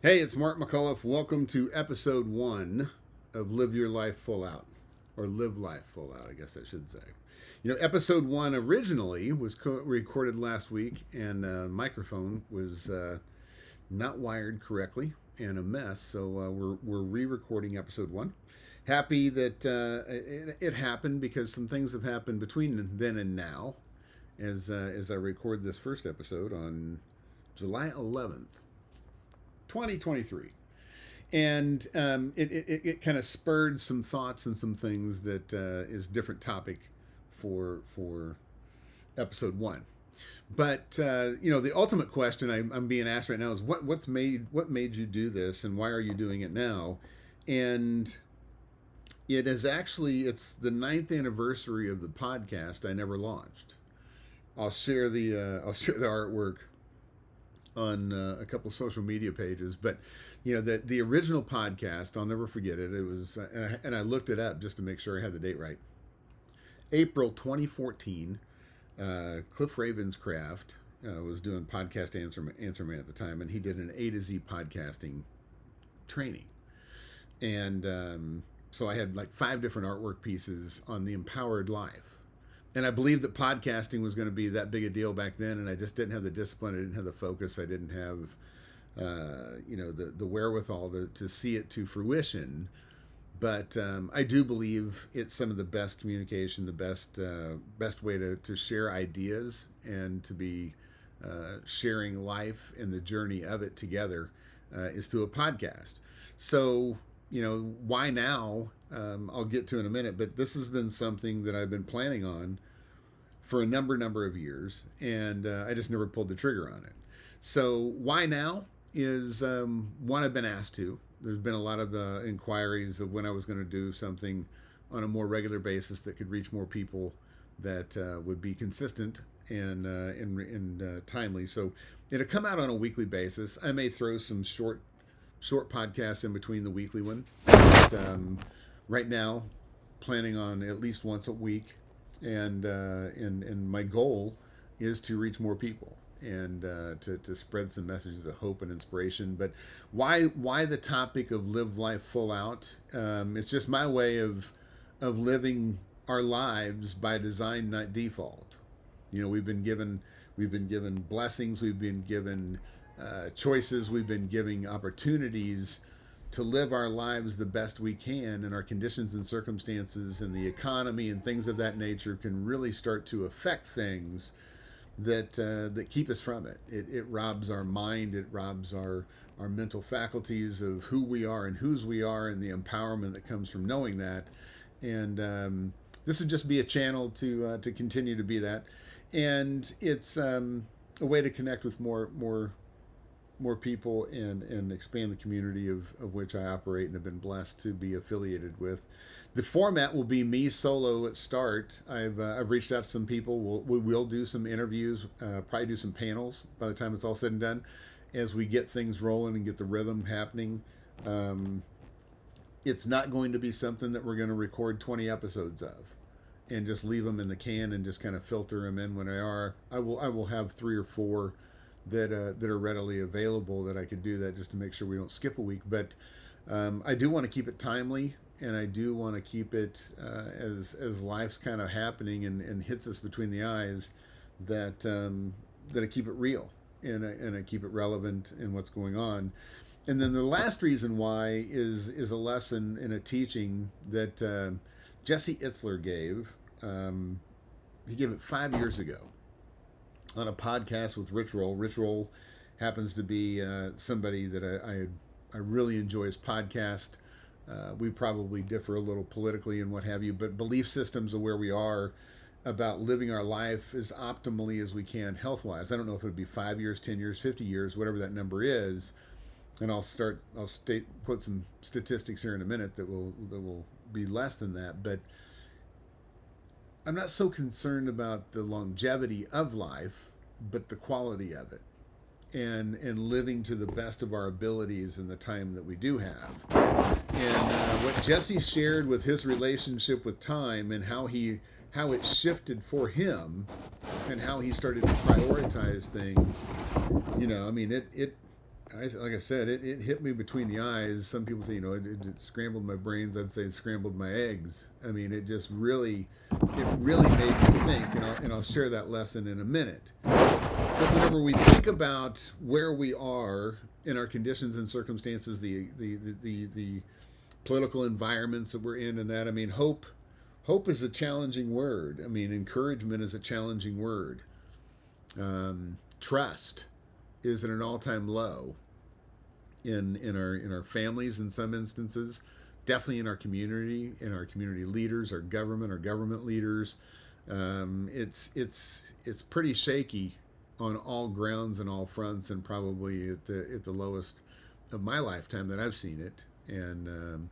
Hey, it's Mark McCullough. Welcome to episode one of Live Your Life Full Out, or Live Life Full Out, I guess I should say. Episode one originally was recorded last week, and microphone was not wired correctly and a mess, so we're re recording episode one. Happy that it happened because some things have happened between then and now as I record this first episode on July 11th, 2023. And it kind of spurred some thoughts and some things that is different topic for episode one. But the ultimate question I'm being asked right now is what made you do this, and why are you doing it now? And it's the ninth anniversary of the podcast I never launched. I'll share the artwork on a couple of social media pages. But the original podcast, I'll never forget it. It was and I looked it up just to make sure I had the date right. April 2014. Cliff Ravenscraft was doing podcast answer man at the time, and he did an A to Z podcasting training. And so I had like 5 different artwork pieces on the empowered life. And I believed that podcasting was going to be that big a deal back then, and I just didn't have the discipline. I didn't have the focus. I didn't have, the wherewithal to see it to fruition. But I do believe it's some of the best communication, the best way to share ideas and to be sharing life and the journey of it together is through a podcast. So why now? I'll get to in a minute, but this has been something that I've been planning on for a number of years, and I just never pulled the trigger on it. So why now is one I've been asked to. There's been a lot of inquiries of when I was going to do something on a more regular basis that could reach more people, that would be consistent and timely. So it'll come out on a weekly basis. I may throw some short podcasts in between the weekly one. But, right now, planning on at least once a week, and my goal is to reach more people and to spread some messages of hope and inspiration. But why the topic of live life full out? It's just my way of living our lives by design, not default. We've been given blessings, we've been given choices, we've been given opportunities to live our lives the best we can, and our conditions and circumstances and the economy and things of that nature can really start to affect things that keep us from it. It robs our mind, it robs our mental faculties of who we are and whose we are, and the empowerment that comes from knowing that. And this would just be a channel to continue to be that, and it's a way to connect with more people and expand the community of which I operate and have been blessed to be affiliated with. The format will be me solo at start. I've reached out to some people. We will do some interviews, probably do some panels by the time it's all said and done, as we get things rolling and get the rhythm happening. It's not going to be something that we're going to record 20 episodes of and just leave them in the can and just kind of filter them in when they are. I will have 3 or 4 that are readily available that I could do that, just to make sure we don't skip a week. But I do want to keep it timely, and I do want to keep it as life's kind of happening and hits us between the eyes, that I keep it real, and I keep it relevant in what's going on. And then the last reason why is a lesson in a teaching that Jesse Itzler gave. He gave it 5 years ago on a podcast with Rich Roll. Rich Roll happens to be somebody that I really enjoy his podcast. We probably differ a little politically and what have you, but belief systems of where we are about living our life as optimally as we can health wise. I don't know if it would be 5 years, 10 years, 50 years, whatever that number is. And I'll put some statistics here in a minute that will be less than that. But I'm not so concerned about the longevity of life, but the quality of it, and living to the best of our abilities in the time that we do have. And what Jesse shared with his relationship with time, and how it shifted for him, and how he started to prioritize things. I mean, it like I said, it hit me between the eyes. Some people say, it scrambled my brains. I'd say it scrambled my eggs. I mean, it really made me think, and I'll share that lesson in a minute. But whenever we think about where we are in our conditions and circumstances, the political environments that we're in, and that, I mean, hope is a challenging word. I mean, encouragement is a challenging word. Trust is at an all-time low in our families in some instances, definitely in our community leaders, our government leaders. It's pretty shaky on all grounds and all fronts, and probably at the lowest of my lifetime that I've seen it. And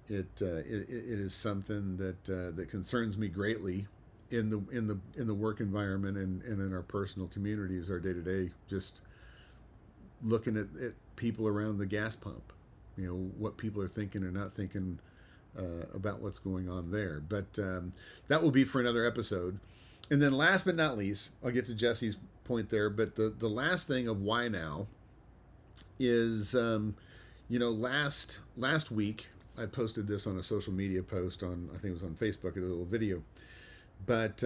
it is something that concerns me greatly in the work environment and in our personal communities, our day to day, just looking at people around the gas pump, what people are thinking or not thinking about what's going on there. But that will be for another episode. And then last but not least, I'll get to Jesse's point there, but the last thing of why now is, last week I posted this on a social media post on, I think it was on Facebook, a little video. But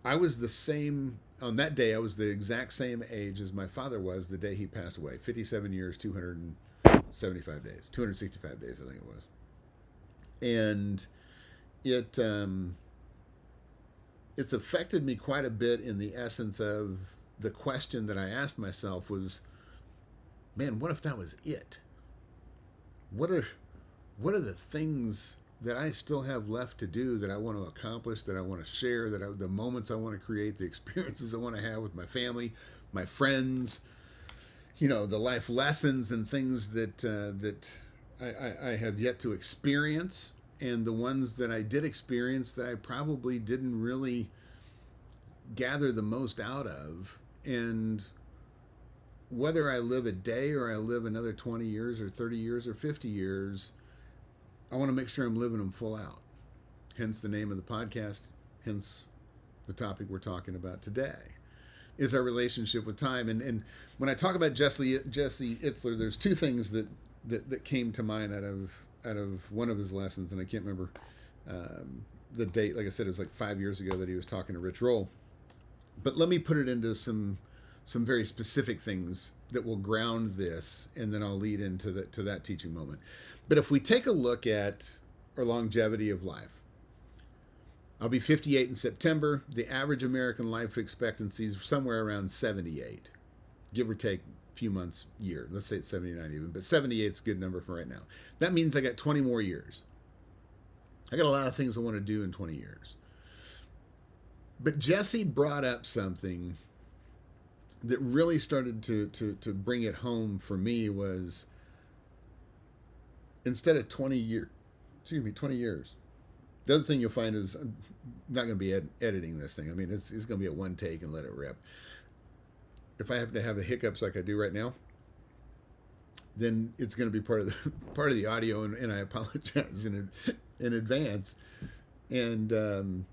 I was the same, on that day, I was the exact same age as my father was the day he passed away. 57 years, 275 days, 265 days, I think it was. And it's affected me quite a bit in the essence of the question that I asked myself was, man, what if that was it? What are the things that I still have left to do, that I want to accomplish, that I want to share, the moments I want to create, the experiences I want to have with my family, my friends, the life lessons and things that I have yet to experience, and the ones that I did experience that I probably didn't really gather the most out of. And whether I live a day or I live another 20 years or 30 years or 50 years, I want to make sure I'm living them full out. Hence the name of the podcast, hence the topic we're talking about today, is our relationship with time. And when I talk about Jesse Itzler, there's two things that came to mind out of one of his lessons, and I can't remember the date. Like I said, it was like 5 years ago that he was talking to Rich Roll. But let me put it into some very specific things that will ground this, and then I'll lead into that teaching moment. But if we take a look at our longevity of life, I'll be 58 in September. The average American life expectancy is somewhere around 78, give or take a few months, year. Let's say it's 79 even, but 78 is a good number for right now. That means I got 20 more years. I got a lot of things I want to do in 20 years. But Jesse brought up something that really started to bring it home for me. Was instead of 20 years. The other thing you'll find is I'm not going to be editing this thing. I mean, it's going to be a one take and let it rip. If I happen to have the hiccups like I do right now, then it's going to be part of the audio, and I apologize in advance. And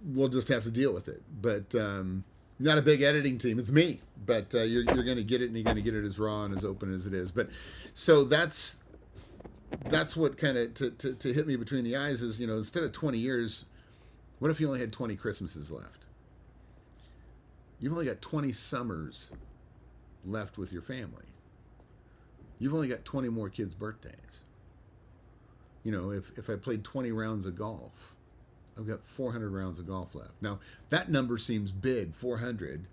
we'll just have to deal with it. But not a big editing team. It's me. But you're going to get it, and you're going to get it as raw and as open as it is. But so that's what kind of to hit me between the eyes is, instead of 20 years, what if you only had 20 Christmases left? You've only got 20 summers left with your family. You've only got 20 more kids' birthdays. If I played 20 rounds of golf, I've got 400 rounds of golf left. Now, that number seems big, 400,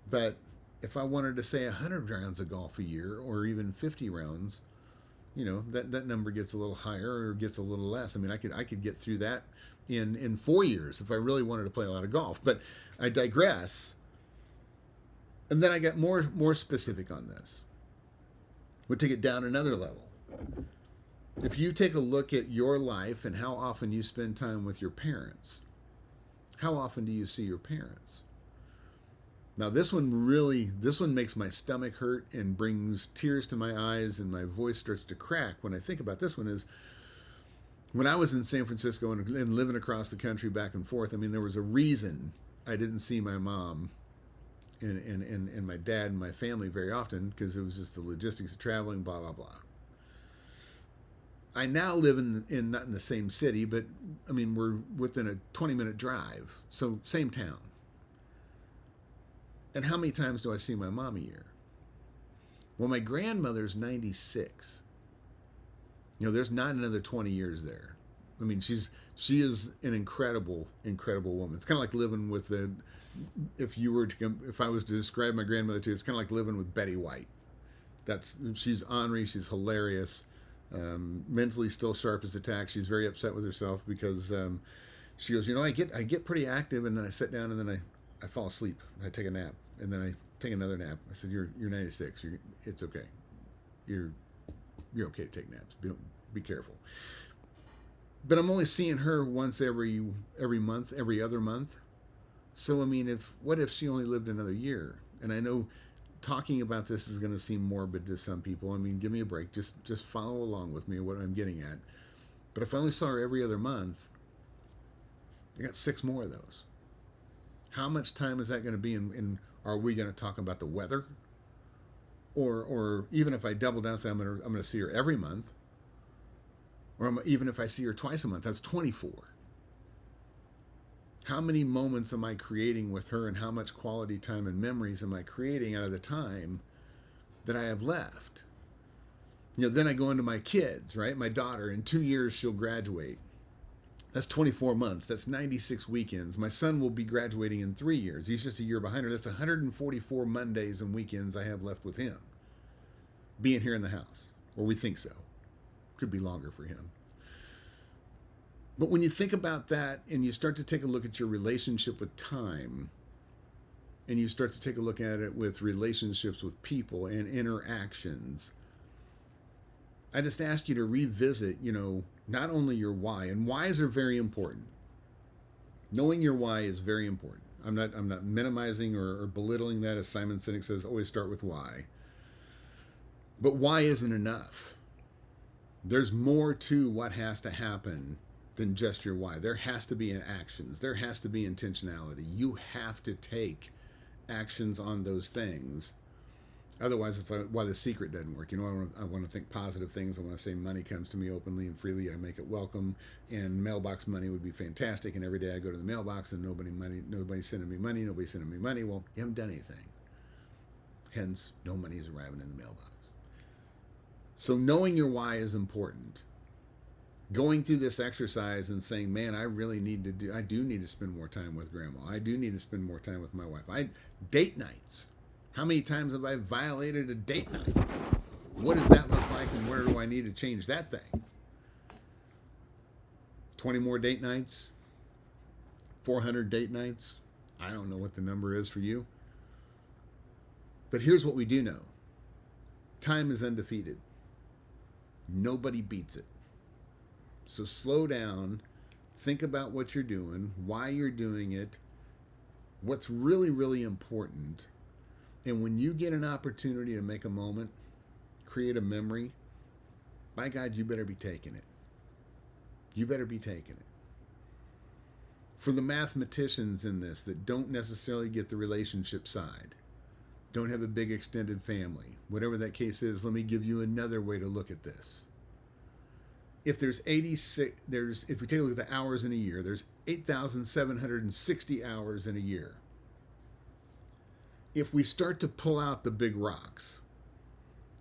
but if I wanted to say 100 rounds of golf a year, or even 50 rounds, that number gets a little higher or gets a little less. I mean, I could get through that in 4 years if I really wanted to play a lot of golf. But I digress. And then I got more specific on this. We'll take it down another level. If you take a look at your life and how often you spend time with your parents, how often do you see your parents? Now, this one makes my stomach hurt and brings tears to my eyes, and my voice starts to crack when I think about this one. Is when I was in San Francisco and living across the country back and forth, I mean, there was a reason I didn't see my mom and my dad and my family very often because it was just the logistics of traveling, blah, blah, blah. I now live in not in the same city, but I mean, we're within a 20-minute drive. So same town. And how many times do I see my mom a year? Well, my grandmother's 96. There's not another 20 years there. I mean, she is an incredible woman. It's kind of like living with if I was to describe my grandmother to you, it's kind of like living with Betty White. She's ornery, she's hilarious, mentally still sharp as a tack. She's very upset with herself because she goes, I get pretty active, and then I sit down, and then I fall asleep. I take a nap, and then I take another nap. I said, "You're 96. It's okay. You're okay to take naps. Be careful." But I'm only seeing her once every month, every other month. So I mean, what if she only lived another year? And I know talking about this is going to seem morbid to some people. I mean, give me a break. Just follow along with me what I'm getting at. But if I only saw her every other month, I got 6 more of those. How much time is that going to be in are we going to talk about the weather? Or even if I double down and say I'm going to see her every month, or even if I see her twice a month, that's 24. How many moments am I creating with her, and how much quality time and memories am I creating out of the time that I have left? Then I go into my kids, right? My daughter, in 2 years, she'll graduate. That's 24 months. That's 96 weekends. My son will be graduating in 3 years. He's just a year behind her. That's 144 Mondays and weekends I have left with him being here in the house, or we think so. Could be longer for him. But when you think about that and you start to take a look at your relationship with time, and you start to take a look at it with relationships with people and interactions, I just ask you to revisit, not only your why, and whys are very important. Knowing your why is very important. I'm not minimizing or belittling that. As Simon Sinek says, always start with why. But why isn't enough. There's more to what has to happen than just your why. There has to be actions. There has to be intentionality. You have to take actions on those things. Otherwise, it's like why the secret doesn't work. I want to think positive things. I want to say money comes to me openly and freely. I make it welcome. And mailbox money would be fantastic. And every day I go to the mailbox and nobody's sending me money. Nobody's sending me money. Well, you haven't done anything. Hence, no money is arriving in the mailbox. So knowing your why is important. Going through this exercise and saying, man, I do need to spend more time with grandma. I do need to spend more time with my wife. Date nights. How many times have I violated a date night? What does that look like, and where do I need to change that thing? 20 more date nights? 400 date nights? I don't know what the number is for you. But here's what we do know. Time is undefeated. Nobody beats it. So slow down, think about what you're doing, why you're doing it, what's really, really important. And when you get an opportunity to make a moment, create a memory, by God, you better be taking it. You better be taking it. For the mathematicians in this that don't necessarily get the relationship side, don't have a big extended family, whatever that case is, let me give you another way to look at this. If there's if we take a look at the hours in a year, there's 8,760 hours in a year. If we start to pull out the big rocks,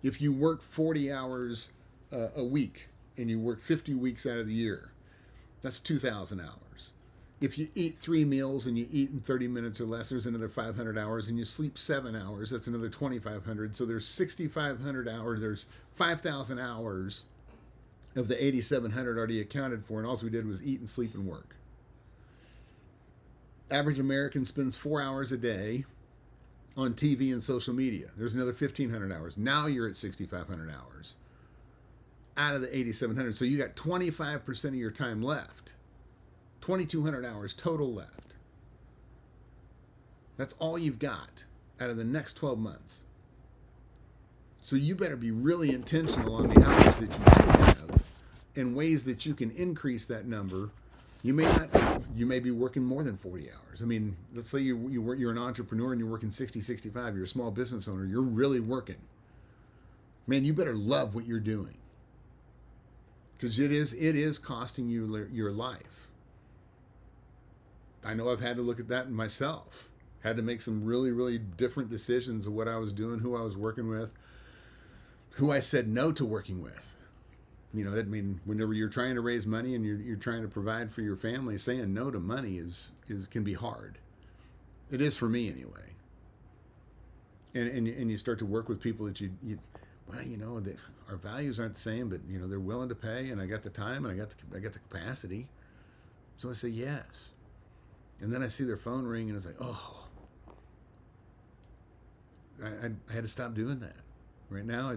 if you work 40 hours a week and you work 50 weeks out of the year, that's 2,000 hours. If you eat 3 meals and you eat in 30 minutes or less, there's another 500 hours, and you sleep 7 hours, that's another 2,500. So there's 6,500 hours, there's 5,000 hours of the 8,700 already accounted for, and all we did was eat and sleep and work. Average American spends 4 hours a day on TV and social media. There's another 1,500 hours. Now you're at 6,500 hours out of the 8,700. So you got 25% of your time left. 2,200 hours total left. That's all you've got out of the next 12 months. So you better be really intentional on the hours that you do have and ways that you can increase that number, You may not. You may be working more than 40 hours. I mean, let's say you're an entrepreneur and you're working 60, 65. You're a small business owner. You're really working. Man, you better love what you're doing, because it is costing you your life. I know I've had to look at that myself. Had to make some really, really different decisions of what I was doing, who I was working with, who I said no to working with. You know, that mean whenever you're trying to raise money and you're trying to provide for your family, saying no to money is can be hard. It is for me anyway. And you start to work with people that you well, you know, our values aren't the same, but you know they're willing to pay, and I got the time, and I got the capacity, so I say yes. And then I see their phone ring, and it's like, oh, I had to stop doing that. Right now,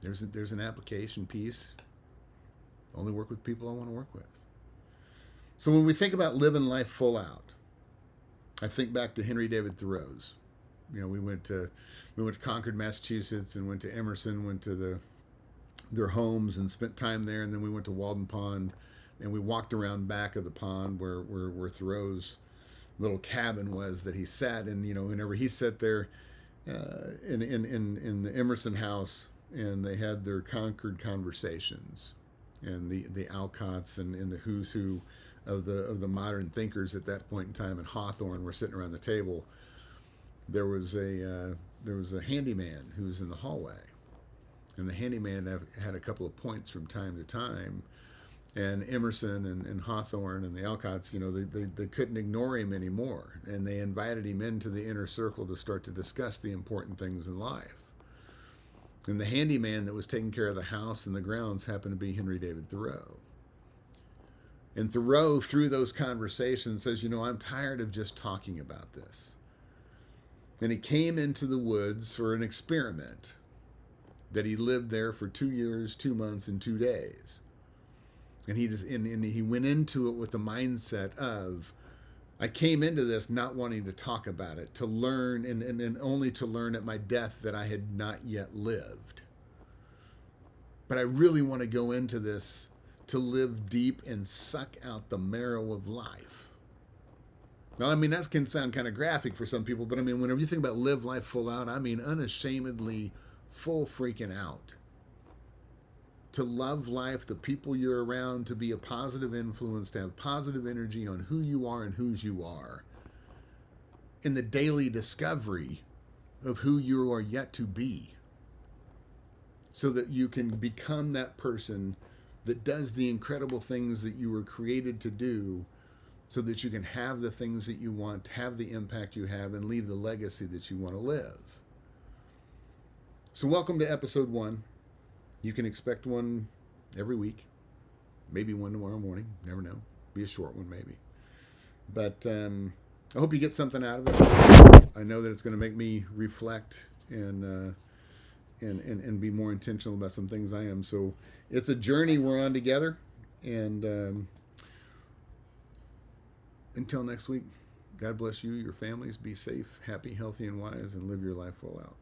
there's an application piece. Only work with people I want to work with. So when we think about living life full out, I think back to Henry David Thoreau's. You know, we went to Concord, Massachusetts, and went to Emerson, went to their homes and spent time there, and then we went to Walden Pond, and we walked around back of the pond where Thoreau's little cabin was that he sat in. You know, whenever he sat there in the Emerson house, and they had their Concord conversations, and the Alcotts and the who's who of the modern thinkers at that point in time, and Hawthorne were sitting around the table. There was a handyman who was in the hallway, and the handyman had a couple of points from time to time, and Emerson and Hawthorne and the Alcotts, you know, they couldn't ignore him anymore, and they invited him into the inner circle to start to discuss the important things in life. And the handyman that was taking care of the house and the grounds happened to be Henry David Thoreau. And Thoreau, through those conversations, says, you know, I'm tired of just talking about this. And he came into the woods for an experiment that he lived there for 2 years, 2 months, and 2 days. And he went into it with the mindset of, I came into this not wanting to talk about it, to learn, and only to learn at my death that I had not yet lived. But I really want to go into this to live deep and suck out the marrow of life. Now, I mean, that can sound kind of graphic for some people, but I mean, whenever you think about live life full out, I mean unashamedly full freaking out. To love life, the people you're around, to be a positive influence, to have positive energy on who you are and whose you are. In the daily discovery of who you are yet to be. So that you can become that person that does the incredible things that you were created to do, so that you can have the things that you want, have the impact you have, and leave the legacy that you want to live. So welcome to episode 1. You can expect one every week, maybe one tomorrow morning. Never know. Be a short one, maybe. But I hope you get something out of it. I know that it's going to make me reflect and be more intentional about some things I am. So it's a journey we're on together. And until next week, God bless you, your families. Be safe, happy, healthy, and wise, and live your life full out.